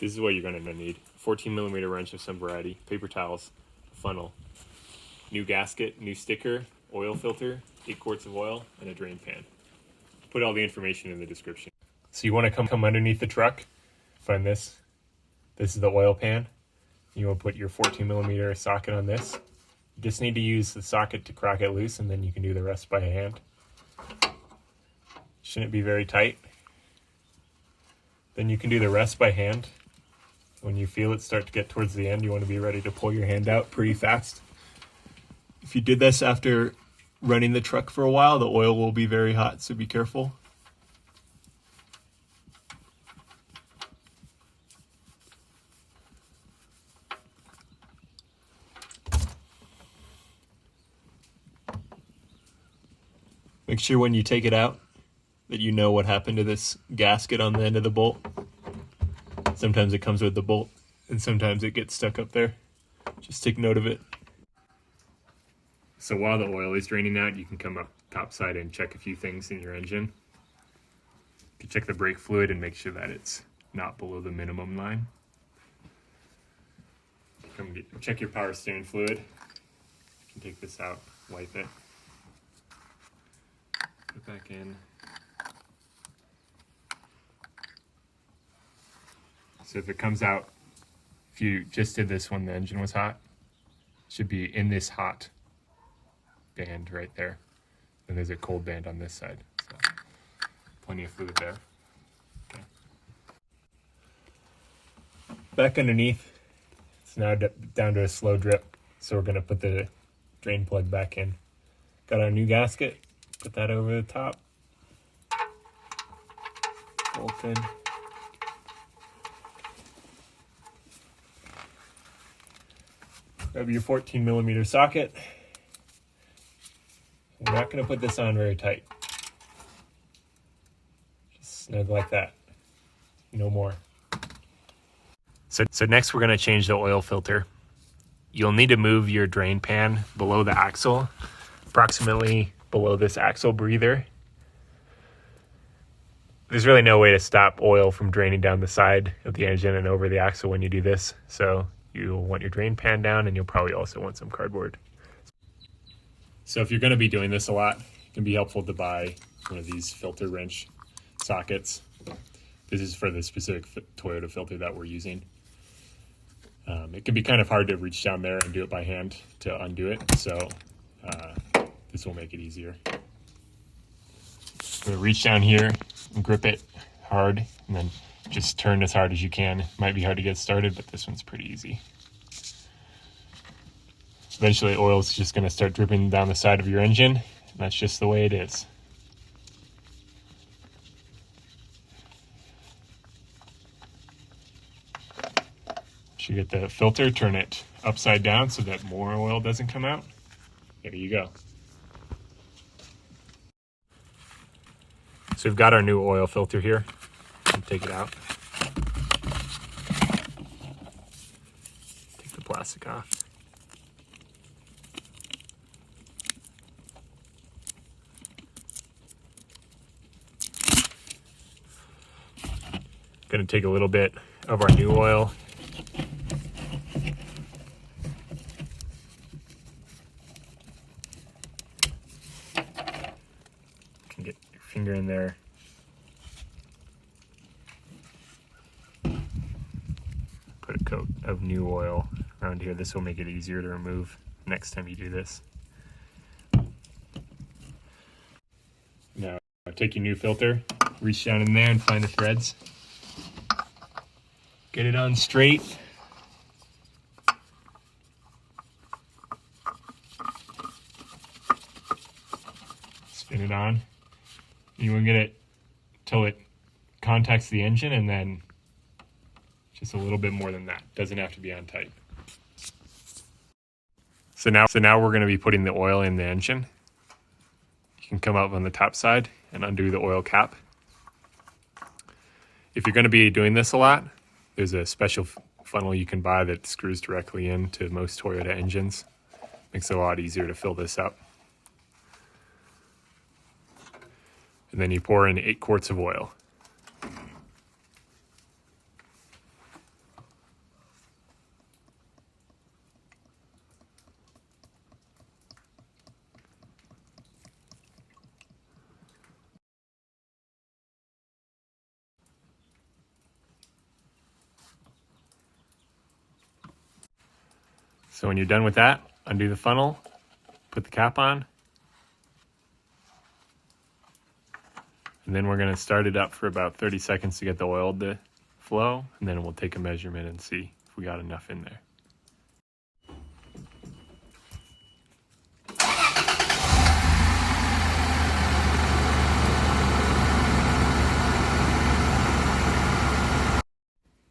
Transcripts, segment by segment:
This is what you're going to need: 14mm wrench of some variety, paper towels, a funnel, new gasket, new sticker, oil filter, 8 quarts of oil, and a drain pan. Put all the information in the description. So you want to come underneath the truck, find this. This is the oil pan. You want to put your 14mm socket on this. You just need to use the socket to crack it loose, and then you can do the rest by hand. Shouldn't be very tight. Then you can do the rest by hand. When you feel it start to get towards the end, you want to be ready to pull your hand out pretty fast. If you did this after running the truck for a while, the oil will be very hot, so be careful. Make sure when you take it out that you know what happened to this gasket on the end of the bolt. Sometimes it comes with the bolt, and sometimes it gets stuck up there. Just take note of it. So while the oil is draining out, you can come up topside and check a few things in your engine. You can check the brake fluid and make sure that it's not below the minimum line. Check your power steering fluid. You can take this out, wipe it, put it back in. So if it comes out, if you just did this when the engine was hot, it should be in this hot band right there. And there's a cold band on this side. So plenty of fluid there. Okay. Back underneath, it's now down to a slow drip. So we're going to put the drain plug back in. Got our new gasket, put that over the top. Bolt in. Grab your 14mm socket. We're not going to put this on very tight. Just snug like that. No more. So next we're going to change the oil filter. You'll need to move your drain pan below the axle, approximately below this axle breather. There's really no way to stop oil from draining down the side of the engine and over the axle when you do this. So you'll want your drain pan down, and you'll probably also want some cardboard. So if you're going to be doing this a lot, it can be helpful to buy one of these filter wrench sockets. This is for the specific Toyota filter that we're using. It can be kind of hard to reach down there and do it by hand to undo it, so this will make it easier. I'm going to reach down here and grip it hard, and then just turn as hard as you can. It might be hard to get started, but this one's pretty easy. Eventually, oil is just going to start dripping down the side of your engine, and that's just the way it is. Once you get the filter, turn it upside down so that more oil doesn't come out. There you go. So we've got our new oil filter here. Take it out. Take the plastic off. Going to take a little bit of our new oil. You can get your finger in there. Put a coat of new oil around here. This will make it easier to remove next time you do this. Now take your new filter, reach down in there and find the threads. Get it on straight. Spin it on. You want to get it till it contacts the engine, and then just a little bit more than that. Doesn't have to be on tight. So now we're going to be putting the oil in the engine. You can come up on the top side and undo the oil cap. If you're going to be doing this a lot, there's a special funnel you can buy that screws directly into most Toyota engines. Makes it a lot easier to fill this up. And then you pour in 8 quarts of oil. So when you're done with that, undo the funnel, put the cap on, and then we're going to start it up for about 30 seconds to get the oil to flow, and then we'll take a measurement and see if we got enough in there.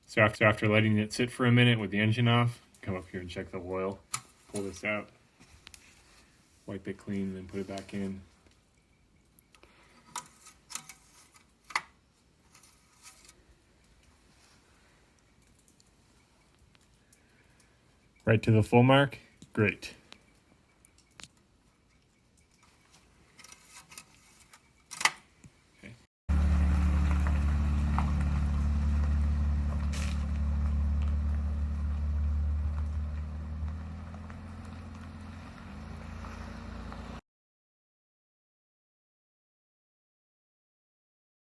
So after letting it sit for a minute with the engine off, come up here and check the oil. Pull this out, wipe it clean, and then put it back in. Right to the full mark? Great.